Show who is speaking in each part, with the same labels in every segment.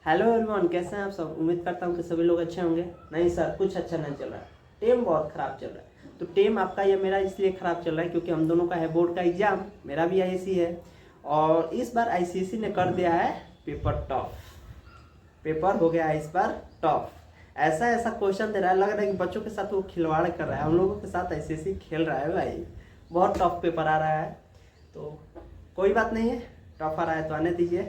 Speaker 1: Hello everyone, कैसे हैं आप सब। उम्मीद करता हूँ कि सभी लोग अच्छे होंगे। नहीं सर, कुछ अच्छा नहीं चल रहा है। टेम बहुत ख़राब चल रहा है। तो टेम आपका या मेरा इसलिए ख़राब चल रहा है क्योंकि हम दोनों का है बोर्ड का एग्ज़ाम। मेरा भी आईएससी है और इस बार आईसीएससी ने कर दिया है पेपर टफ। पेपर हो गया है इस बार टफ। ऐसा ऐसा क्वेश्चन दे रहा है, लग रहा है कि बच्चों के साथ वो खिलवाड़ कर रहा है। हम लोगों के साथ आईसीएससी खेल रहा है भाई। बहुत टफ पेपर आ रहा है। तो कोई बात नहीं है, टफ आ रहा है तो आने दीजिए।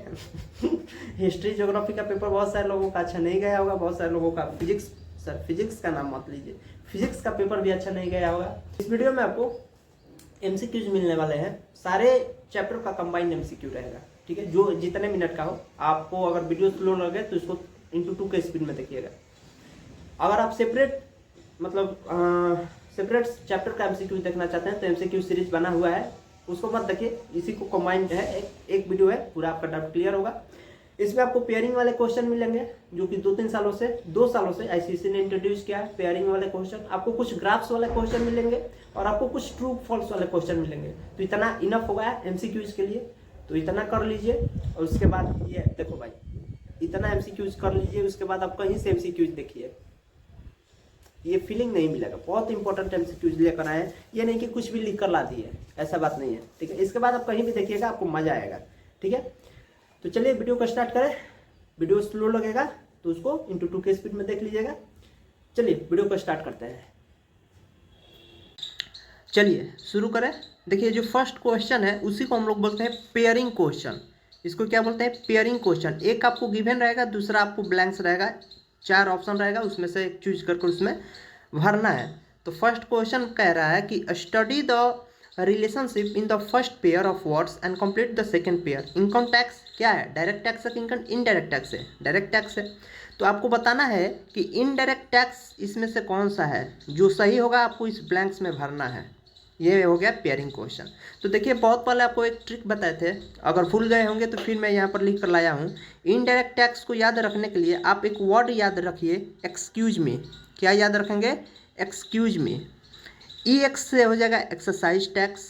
Speaker 1: हिस्ट्री ज्योग्राफी का पेपर बहुत सारे लोगों का अच्छा नहीं गया होगा, बहुत सारे लोगों का फिजिक्स, सर फिजिक्स का नाम मत लीजिए, फिजिक्स का पेपर भी अच्छा नहीं गया होगा। इस वीडियो में आपको एमसीक्यूज मिलने वाले हैं। सारे चैप्टर का कंबाइंड एमसीक्यू रहेगा, ठीक है। जो जितने मिनट का हो, आपको अगर वीडियो स्लो लगे तो इसको इंटू 2 के स्पीड में देखिएगा। अगर आप सेपरेट मतलब सेपरेट चैप्टर का एमसीक्यू देखना चाहते हैं तो एमसीक्यू सीरीज बना हुआ है, उसको मत देखिए। इसी को कंबाइंड है, एक वीडियो है, पूरा आपका डाउट क्लियर होगा। इसमें आपको पेयरिंग वाले क्वेश्चन मिलेंगे जो कि 2 सालों से आईसीएससी ने इंट्रोड्यूस किया है। पेयरिंग वाले क्वेश्चन आपको, कुछ ग्राफ्स वाले क्वेश्चन मिलेंगे और आपको कुछ ट्रू फॉल्स वाले क्वेश्चन मिलेंगे। तो इतना इनफ होगा एमसीक्यूज के लिए, तो इतना कर लीजिए। और उसके बाद ये देखो भाई, इतना एमसीक्यूज कर लीजिए, उसके बाद आप कहीं से एमसीक्यूज देखिए, ये फीलिंग नहीं मिलेगा। बहुत इंपॉर्टेंट एमसीक्यूज लेकर आए हैं, ये नहीं कि कुछ भी लिख कर ला दिए, ऐसा बात नहीं है, ठीक है। इसके बाद आप कहीं भी देखिएगा, आपको मजा आएगा, ठीक है। तो चलिए वीडियो को स्टार्ट करें। वीडियो स्लो लगेगा तो उसको इंटू 2 के स्पीड में देख लीजिएगा। चलिए वीडियो को स्टार्ट करते हैं। चलिए शुरू करें। देखिए जो फर्स्ट क्वेश्चन है उसी को हम लोग बोलते हैं पेयरिंग क्वेश्चन। इसको क्या बोलते हैं? Pairing question. एक आपको गिवन रहेगा, दूसरा आपको ब्लैंक्स रहेगा, 4 ऑप्शन रहेगा, उसमें से एक चूज करके उसमें भरना है। तो फर्स्ट क्वेश्चन कह रहा है कि study the relationship in the first pair of words and complete the second pair. Income tax क्या है? डायरेक्ट टैक्स है कि इनकम इनडायरेक्ट टैक्स है? डायरेक्ट टैक्स है। तो आपको बताना है कि इनडायरेक्ट टैक्स इसमें से कौन सा है। जो सही होगा आपको इस ब्लैंक्स में भरना है। ये हो गया पेयरिंग क्वेश्चन। तो देखिए बहुत पहले आपको एक ट्रिक बताए थे, अगर भूल गए होंगे तो फिर मैं यहाँ पर लिख कर लाया हूँ। इनडायरेक्ट टैक्स को याद रखने के लिए आप एक वर्ड याद रखिए, एक्सक्यूज मी। क्या याद रखेंगे? Excuse me. ई एक्स से हो जाएगा एक्सरसाइज टैक्स,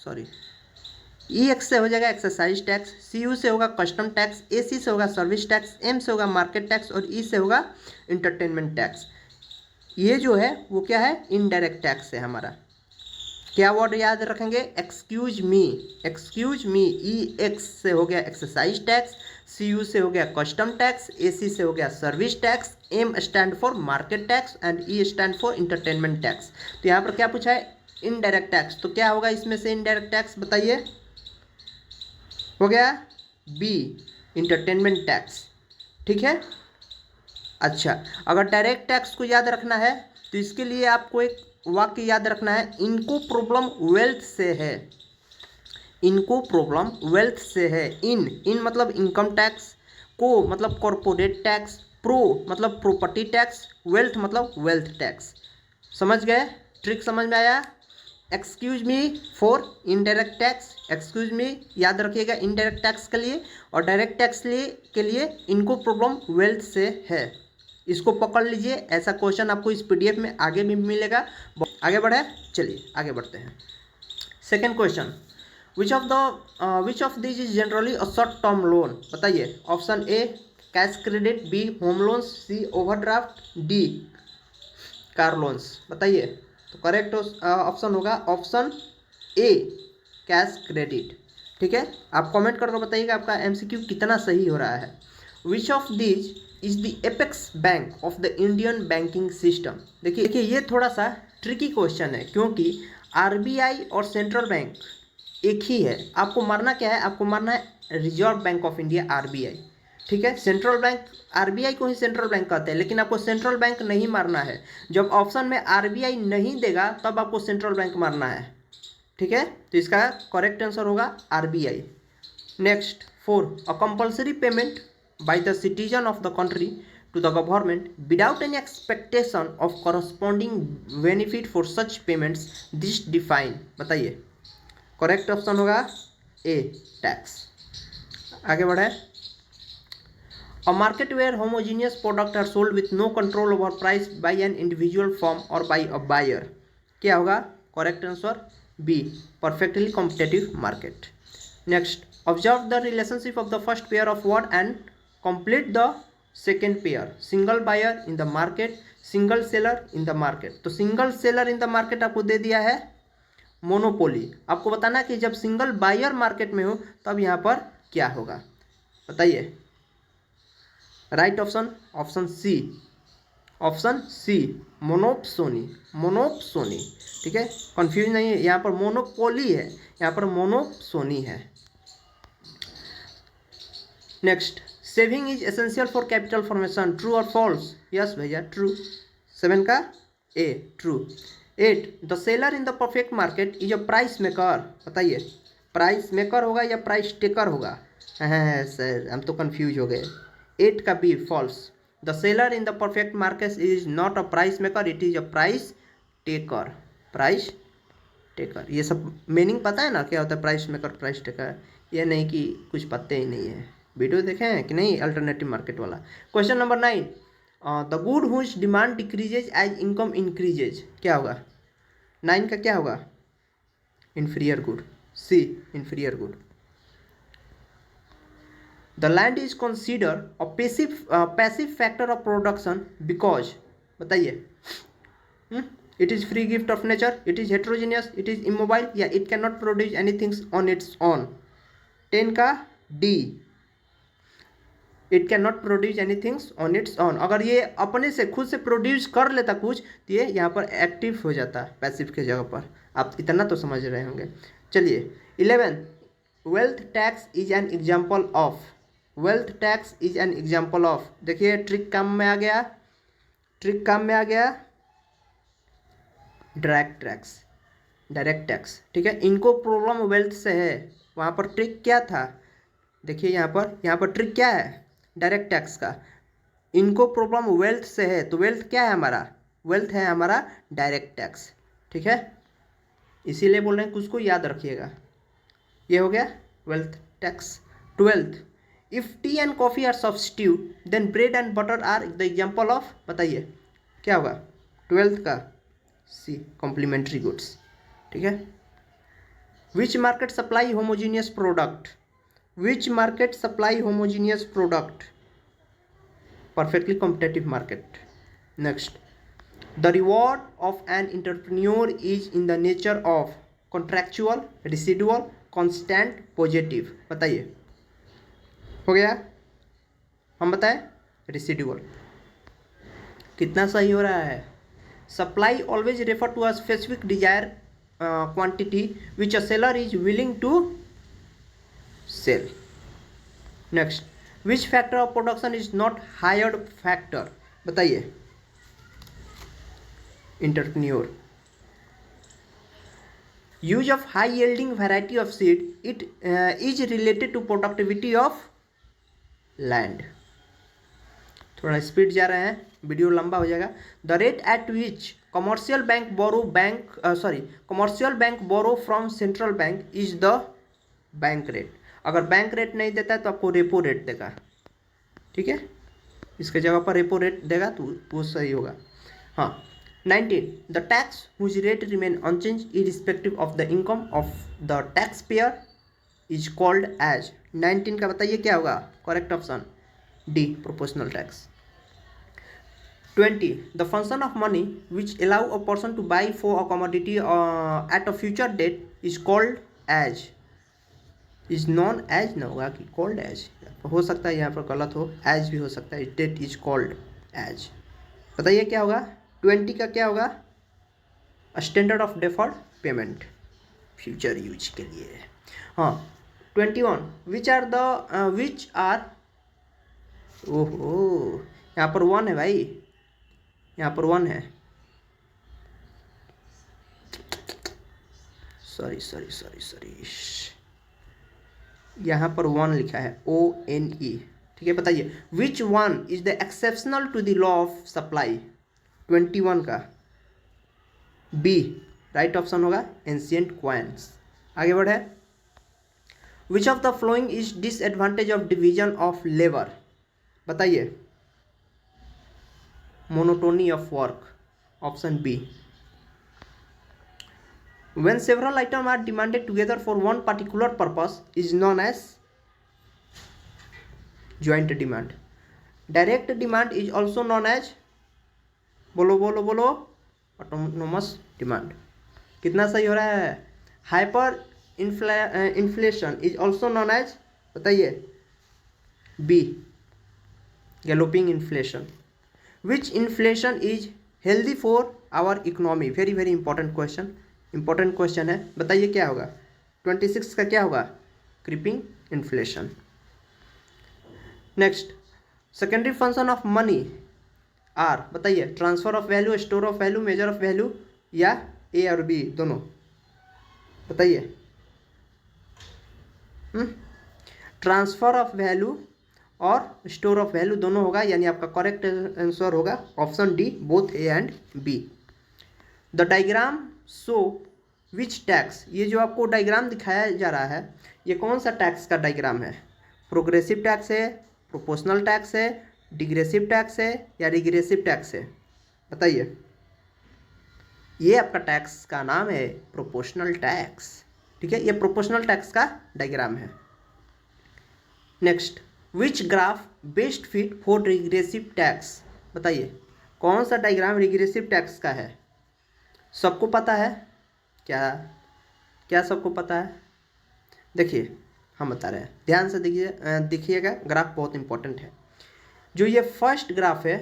Speaker 1: सॉरी, ई एक्स से हो जाएगा एक्सरसाइज टैक्स, सी यू से होगा कस्टम टैक्स, ए सी से होगा सर्विस टैक्स, एम से होगा मार्केट टैक्स और ई से होगा इंटरटेनमेंट टैक्स। ये जो है वो क्या है? इनडायरेक्ट टैक्स है हमारा। क्या वर्ड याद रखेंगे? Excuse me. Excuse me. E X से हो गया एक्सरसाइज टैक्स, सी यू से हो गया कस्टम टैक्स, ए सी से हो गया service tax, M stand for market tax and E stand for entertainment tax. तो यहाँ पर क्या पूछा है? Indirect tax. तो क्या होगा इसमें से इनडायरेक्ट टैक्स? बताइए। हो गया बी, इंटरटेनमेंट टैक्स, ठीक है। अच्छा, अगर डायरेक्ट टैक्स को याद रखना है तो इसके लिए आपको एक वाक्य याद रखना है, इनको प्रॉब्लम वेल्थ से है। इनको प्रॉब्लम वेल्थ से है। इन मतलब इनकम टैक्स, को मतलब कॉरपोरेट टैक्स, प्रो मतलब प्रॉपर्टी टैक्स, वेल्थ मतलब वेल्थ टैक्स। समझ गए? ट्रिक समझ में आया? Excuse me for indirect tax, excuse me याद रखिएगा इनडायरेक्ट टैक्स के लिए, और डायरेक्ट टैक्स के लिए इनको प्रॉब्लम वेल्थ से है। इसको पकड़ लीजिए, ऐसा क्वेश्चन आपको इस पीडीएफ में आगे भी मिलेगा। आगे बढ़े, चलिए आगे बढ़ते हैं। Second question, which of this is generally a short term loan? बताइए। Option A cash credit, B home loans, C overdraft, D car loans. बताइए। तो करेक्ट ऑप्शन होगा ऑप्शन ए, कैश क्रेडिट, ठीक है। आप कमेंट करके बताइएगा आपका एमसीक्यू कितना सही हो रहा है। विच of this is the apex bank of the Indian banking system? देखिए ये थोड़ा सा ट्रिकी क्वेश्चन है क्योंकि आरबीआई और सेंट्रल बैंक एक ही है। आपको मारना क्या है? आपको मारना है reserve bank of India, RBI, ठीक है। सेंट्रल बैंक, आरबीआई को ही सेंट्रल बैंक कहते हैं, लेकिन आपको सेंट्रल बैंक नहीं मारना है। जब ऑप्शन में आरबीआई नहीं देगा तब आपको सेंट्रल बैंक मारना है, ठीक है। तो इसका करेक्ट आंसर होगा RBI. Next 4, a compulsory payment by the citizen of the country to the government without any expectation of corresponding benefit for such payments, this define। बताइए। करेक्ट ऑप्शन होगा ए, tax. आगे बढ़े। A market where homogeneous products are sold with no control over price by an individual firm or by a buyer। क्या होगा? Correct answer B, perfectly competitive market। Next, observe the relationship of the first pair of word and complete the second pair, single buyer in the market, single seller in the market. तो single seller in the market आपको दे दिया है monopoly. आपको बताना कि जब single buyer market में हो तब यहाँ पर क्या होगा, बताइए। Right option option C, option C monopsony, monopsony. ठीक है, कंफ्यूज नहीं है, यहाँ पर मोनोपोली है, यहाँ पर मोनोप्सोनी है। Next, saving is essential for capital formation, true और फॉल्स? यस भैया ट्रू, 7 का A true. 8, the seller in the perfect market is a price maker, बताइए प्राइस मेकर होगा या प्राइस टेकर होगा? हाँ सर हम तो कंफ्यूज हो गए। 8 का B false, the seller in the perfect market is not a price maker, it is a price taker, price taker. ये सब मीनिंग पता है ना क्या होता है प्राइस मेकर प्राइस टेकर, ये नहीं कि कुछ पता ही नहीं है। वीडियो देखे हैं कि नहीं अल्टरनेटिव मार्केट वाला। Question number 9, the good whose demand decreases as income increases, क्या होगा? 9 का क्या होगा? Inferior good, C inferior good. The land is consider a passive factor of production because, बताइए। It is free gift of nature, it is heterogeneous, it is immobile, या it can not produce anything on its own? 10 का D, it can not produce anything on its on. अगर ये अपने से खुद से produce कर लेता कुछ तो ये यहाँ पर एक्टिव हो जाता पैसिव के जगह पर। आप इतना तो समझ रहे होंगे। चलिए 11, wealth tax is an example of, wealth tax is an example of. देखिए ट्रिक काम में आ गया, ट्रिक काम में आ गया, डायरेक्ट टैक्स, डायरेक्ट टैक्स। ठीक है, इनको प्रॉब्लम वेल्थ से है, वहाँ पर ट्रिक क्या था? देखिए यहाँ पर ट्रिक क्या है डायरेक्ट टैक्स का? इनको प्रॉब्लम वेल्थ से है, तो वेल्थ क्या है हमारा? वेल्थ है हमारा डायरेक्ट टैक्स। ठीक है, इसीलिए बोल रहे हैं कुछ को याद रखिएगा। ये हो गया wealth tax. 12, if tea and coffee are substitute then bread and butter are the example of, बताइए क्या होगा? 12 का सी कॉम्प्लीमेंट्री गुड्स। ठीक है, which market supply homogeneous product, which market supply homogeneous product? Perfectly competitive market. Next, the reward of an entrepreneur is in the nature of contractual, residual, constant, positive, बताइए। हो गया, हम बताएं residual। कितना सही हो रहा है? supply always refer to a specific desired quantity which a seller is willing to sell. Next, which factor of production is not hired factor, बताइए। entrepreneur, use of high yielding variety of seed, it is related to productivity of land। थोड़ा speed जा रहे हैं, video लंबा हो जाएगा। The rate at which commercial bank borrow from central bank is the bank rate. अगर bank rate नहीं देता है तो आपको रेपो रेट देगा। ठीक है, इसके जगह पर रेपो रेट देगा तो वो सही होगा। हाँ 19, the tax whose rate remain unchange irrespective of the income of the tax payer is called as. 19 का बताइए क्या होगा? Correct option D proportional tax. 20, the function of money which allow a person to buy for a commodity at a future date is called as. Is known as ना होगा कि called as, हो सकता है यहाँ पर गलत हो, एज भी हो सकता है। डेट इज कॉल्ड एज, बताइए क्या होगा? 20 का क्या होगा? Standard of deferred payment, future use के लिए। हाँ 21, विच आर ओहो यहाँ पर 1 है भाई, यहाँ पर 1 है, सॉरी यहाँ पर 1 लिखा है ONE। ठीक है, बताइए which one is the exceptional to the law of supply? 21 का बी राइट ऑप्शन होगा एंशिएंट क्वाइंस। आगे बढ़े, which of the flowing is disadvantage of division of labour, बताइए। Monotony of work, option B. When several items are demanded together for one particular purpose is known as, joint demand. Direct demand is also known as, बोलो बोलो बोलो, autonomous demand. कितना सही हो रहा है? Hyper inflation is also known as, बताइए, B, galloping inflation. Which inflation is healthy for our economy? Very very important question है, बताइए क्या होगा? 26 का क्या होगा? Creeping inflation. Next, secondary function of money are, बताइए, transfer of value, store of value, measure of value, या A और बी दोनों, बताइए। ट्रांसफर ऑफ वैल्यू और स्टोर ऑफ वैल्यू दोनों होगा, यानी आपका करेक्ट आंसर होगा option D, both A and B. The diagram show which tax, ये जो आपको डायग्राम दिखाया जा रहा है ये कौन सा टैक्स का डायग्राम है? प्रोग्रेसिव टैक्स है, प्रोपोर्शनल टैक्स है, डिग्रेसिव टैक्स है, या रिग्रेसिव टैक्स है? बताइए। ये आपका टैक्स का नाम है प्रोपोर्शनल टैक्स, ठीक है, ये प्रोपोर्शनल टैक्स का डायग्राम है। Next, which graph best fit for regressive tax? बताइए कौन सा डायग्राम रिग्रेसिव टैक्स का है? सबको पता है क्या? क्या सबको पता है? देखिए हम बता रहे हैं, ध्यान से देखिएगा, ग्राफ बहुत इंपॉर्टेंट है। जो ये फर्स्ट ग्राफ है,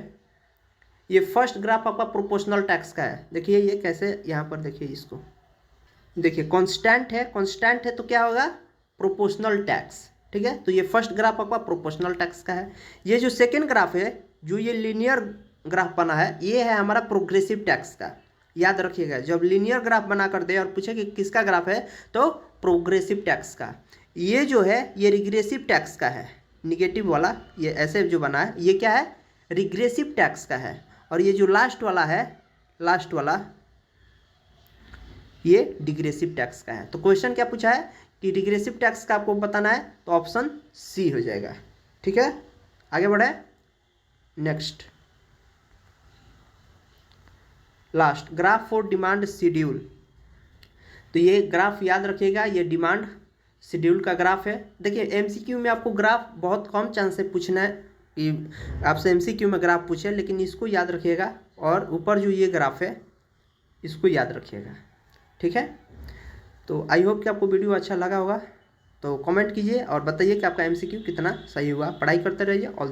Speaker 1: ये फर्स्ट ग्राफ आपका प्रोपोर्शनल टैक्स का है। देखिए ये कैसे, यहाँ पर देखिए इसको, देखिए कांस्टेंट है तो क्या होगा? प्रोपोर्शनल टैक्स, ठीक है। तो ये फर्स्ट ग्राफ आपका प्रोपोर्शनल टैक्स का है। ये जो सेकेंड ग्राफ है, जो ये लीनियर ग्राफ बना है, ये है हमारा प्रोग्रेसिव टैक्स का। याद रखिएगा, जब लीनियर ग्राफ बना कर दे और पूछे कि किसका ग्राफ है, तो प्रोग्रेसिव टैक्स का। ये जो है ये रिग्रेसिव टैक्स का है, निगेटिव वाला, ये ऐसे जो बना है ये क्या है? रिग्रेसिव टैक्स का है। और ये जो लास्ट वाला है, लास्ट वाला, ये डिग्रेसिव टैक्स का है। तो क्वेश्चन क्या पूछा है कि डिग्रेसिव टैक्स का आपको बताना है, तो ऑप्शन सी हो जाएगा, ठीक है। आगे बढ़े, next, last, graph for demand schedule. तो ये ग्राफ याद रखिएगा, ये डिमांड शेड्यूल का ग्राफ है। देखिए एमसीक्यू में आपको ग्राफ बहुत कम चांस है पूछना है कि आपसे एमसीक्यू में ग्राफ पूछे, लेकिन इसको याद रखिएगा। और ऊपर जो ये ग्राफ है इसको याद रखिएगा, ठीक है। तो आई होप कि आपको वीडियो अच्छा लगा होगा। तो कमेंट कीजिए और बताइए कि आपका एमसीक्यू कितना सही हुआ। पढ़ाई करते रहिए। ऑल